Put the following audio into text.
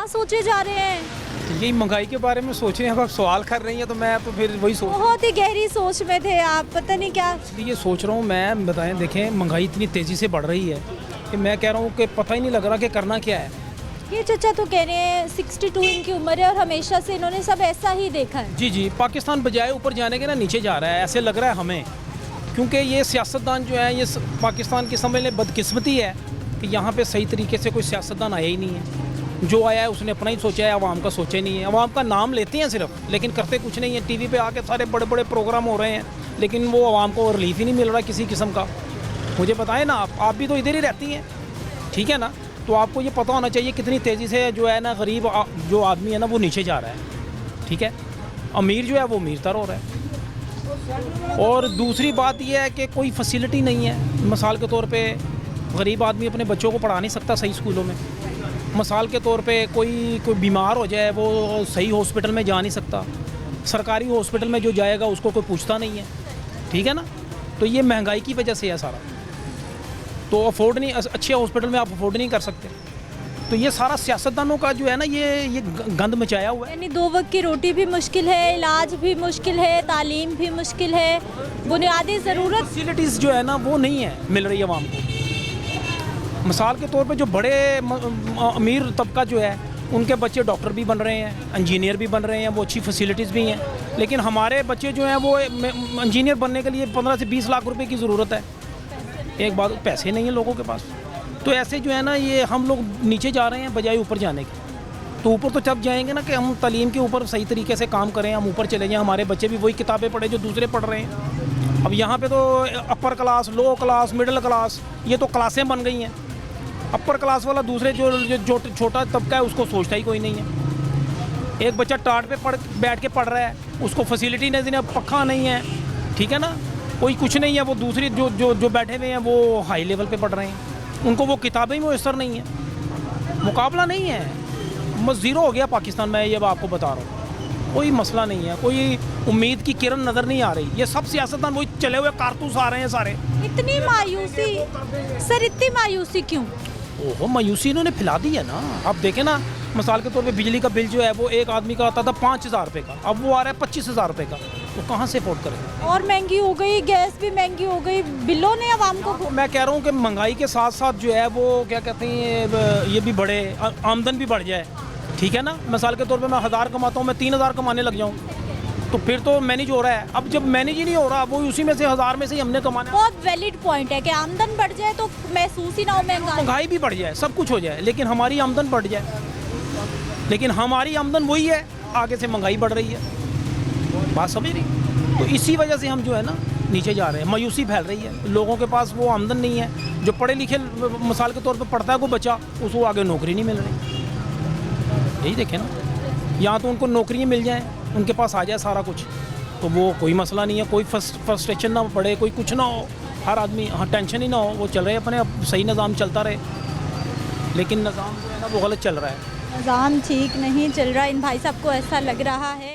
सोचे जा रहे हैं? यही महंगाई के बारे में सोच रहे हैं। अब आप सवाल कर रही हैं तो मैं तो फिर वही सोच बहुत ही गहरी सोच में थे आप, पता नहीं क्या। इसलिए सोच रहा हूँ मैं। बताएं, देखें महंगाई इतनी तेज़ी से बढ़ रही है कि मैं कह रहा हूँ कि पता ही नहीं लग रहा कि करना क्या है। ये चचा तो कह रहे हैं 62 इनकी उम्र है और हमेशा से इन्होंने सब ऐसा ही देखा है। जी, पाकिस्तान बजाय ऊपर जाने के ना नीचे जा रहा है, ऐसे लग रहा है हमें। क्योंकि ये सियासतदान जो है, ये पाकिस्तान की समझ लें बदकिस्मती है कि यहाँ पे सही तरीके से कोई सियासतदान आया ही नहीं है। जो आया है उसने अपना ही सोचा है, अवाम का सोचा नहीं है। अवाम का नाम लेते हैं सिर्फ, लेकिन करते कुछ नहीं है। टीवी पे आके सारे बड़े बड़े प्रोग्राम हो रहे हैं, लेकिन वो अवाम को रिलीफ ही नहीं मिल रहा किसी किस्म का। मुझे बताएं ना, आप भी तो इधर ही रहती हैं, ठीक है ना? तो आपको ये पता होना चाहिए कितनी तेज़ी से जो है ना गरीब जो आदमी है ना वो नीचे जा रहा है, ठीक है? अमीर जो है वो अमीरतर हो रहा है। और दूसरी बात यह है कि कोई फैसिलिटी नहीं है। मिसाल के तौर पे गरीब आदमी अपने बच्चों को पढ़ा नहीं सकता सही स्कूलों में। मिसाल के तौर पे कोई बीमार हो जाए वो सही हॉस्पिटल में जा नहीं सकता। सरकारी हॉस्पिटल में जो जाएगा उसको कोई पूछता नहीं है, ठीक है ना? तो ये महंगाई की वजह से है सारा। तो अफोर्ड नहीं, अच्छे हॉस्पिटल में आप अफोर्ड नहीं कर सकते। तो ये सारा सियासतदानों का जो है ना ये गंद मचाया हुआ है। यानी 2 वक्त की रोटी भी मुश्किल है, इलाज भी मुश्किल है, तालीम भी मुश्किल है, बुनियादी ज़रूरत फैसिलिटीज़ जो है ना वो नहीं है मिल रही है आवाम को। मिसाल के तौर पे जो बड़े अमीर तबका जो है उनके बच्चे डॉक्टर भी बन रहे हैं, इंजीनियर भी बन रहे हैं, वो अच्छी फैसिलिटीज़ भी हैं। लेकिन हमारे बच्चे जो हैं वो इंजीनियर बनने के लिए 15 से 20 लाख रुपए की ज़रूरत है। एक बात, पैसे नहीं है लोगों के पास। तो ऐसे जो है ना ये हम लोग नीचे जा रहे हैं बजाय ऊपर जाने के। तो ऊपर तो तब जाएंगे ना कि हम तालीम के ऊपर सही तरीके से काम करें, हम ऊपर चले जाएँ, हमारे बच्चे भी वही किताबें पढ़े जो दूसरे पढ़ रहे हैं। अब यहाँ पे तो अपर क्लास, लो क्लास, मिडिल क्लास, ये तो क्लासें बन गई हैं। अपर क्लास वाला दूसरे जो छोटा तबका है उसको सोचता ही कोई नहीं है। एक बच्चा टाट पे बैठ के पढ़ रहा है, उसको फैसिलिटी नहीं है, पक्का नहीं है, ठीक है ना? कोई कुछ नहीं है। वो दूसरी जो बैठे हुए हैं वो हाई लेवल पे पढ़ रहे हैं, उनको वो किताबें मुयसर नहीं है। मुकाबला नहीं है, बस ज़ीरो हो गया पाकिस्तान में। ये आपको बता रहा हूँ, कोई मसला नहीं है, कोई उम्मीद की किरण नज़र नहीं आ रही। ये सब सियासतदान वही चले हुए कारतूस आ रहे हैं सारे। इतनी मायूसी सर, इतनी मायूसी क्यों? ओहो, मायूसी इन्होंने फैला दी है ना। आप देखें ना, मिसाल के तौर पे बिजली का बिल जो है वो एक आदमी का आता था 5,000 रुपये का, अब वो आ रहा है 25,000 रुपये का। वो कहाँ से अफोर्ड करें? और महंगी हो गई, गैस भी महंगी हो गई, बिलों ने आवाम को। मैं कह रहा हूँ कि महंगाई के साथ साथ जो है वो क्या कहते हैं, ये भी बढ़े, आमदन भी बढ़ जाए, ठीक है ना? मिसाल के तौर पे मैं 1000 कमाता हूँ, मैं 3000 कमाने लग जाऊँ तो फिर तो मैनेज हो रहा है। अब जब मैनेज ही नहीं हो रहा, वो उसी में से 1000 में से ही हमने कमाना। बहुत वैलिड पॉइंट है कि आमदन बढ़ जाए तो महसूस ही ना हो महंगाई भी बढ़ जाए, सब कुछ हो जाए, लेकिन हमारी आमदन बढ़ जाए। लेकिन हमारी आमदन वही है, आगे से महंगाई बढ़ रही है। बात समझ रही? तो इसी वजह से हम जो है ना नीचे जा रहे हैं, मायूसी फैल रही है। लोगों के पास वो आमदन नहीं है। जो पढ़े लिखे मिसाल के तौर पर पढ़ता है कोई बच्चा, उसको आगे नौकरी नहीं मिल रही। यही देखें ना, यहाँ तो उनको नौकरियाँ मिल जाएँ, उनके पास आ जाए सारा कुछ, तो वो कोई मसला नहीं है। कोई फ्रस्ट्रेशन ना पड़े, कोई कुछ ना हो, हर आदमी टेंशन ही ना हो, वो चल रहे अपने, अब सही निज़ाम चलता रहे। लेकिन निज़ाम जो है ना वो गलत चल रहा है। निज़ाम ठीक नहीं चल रहा, इन भाई साहब को ऐसा लग रहा है।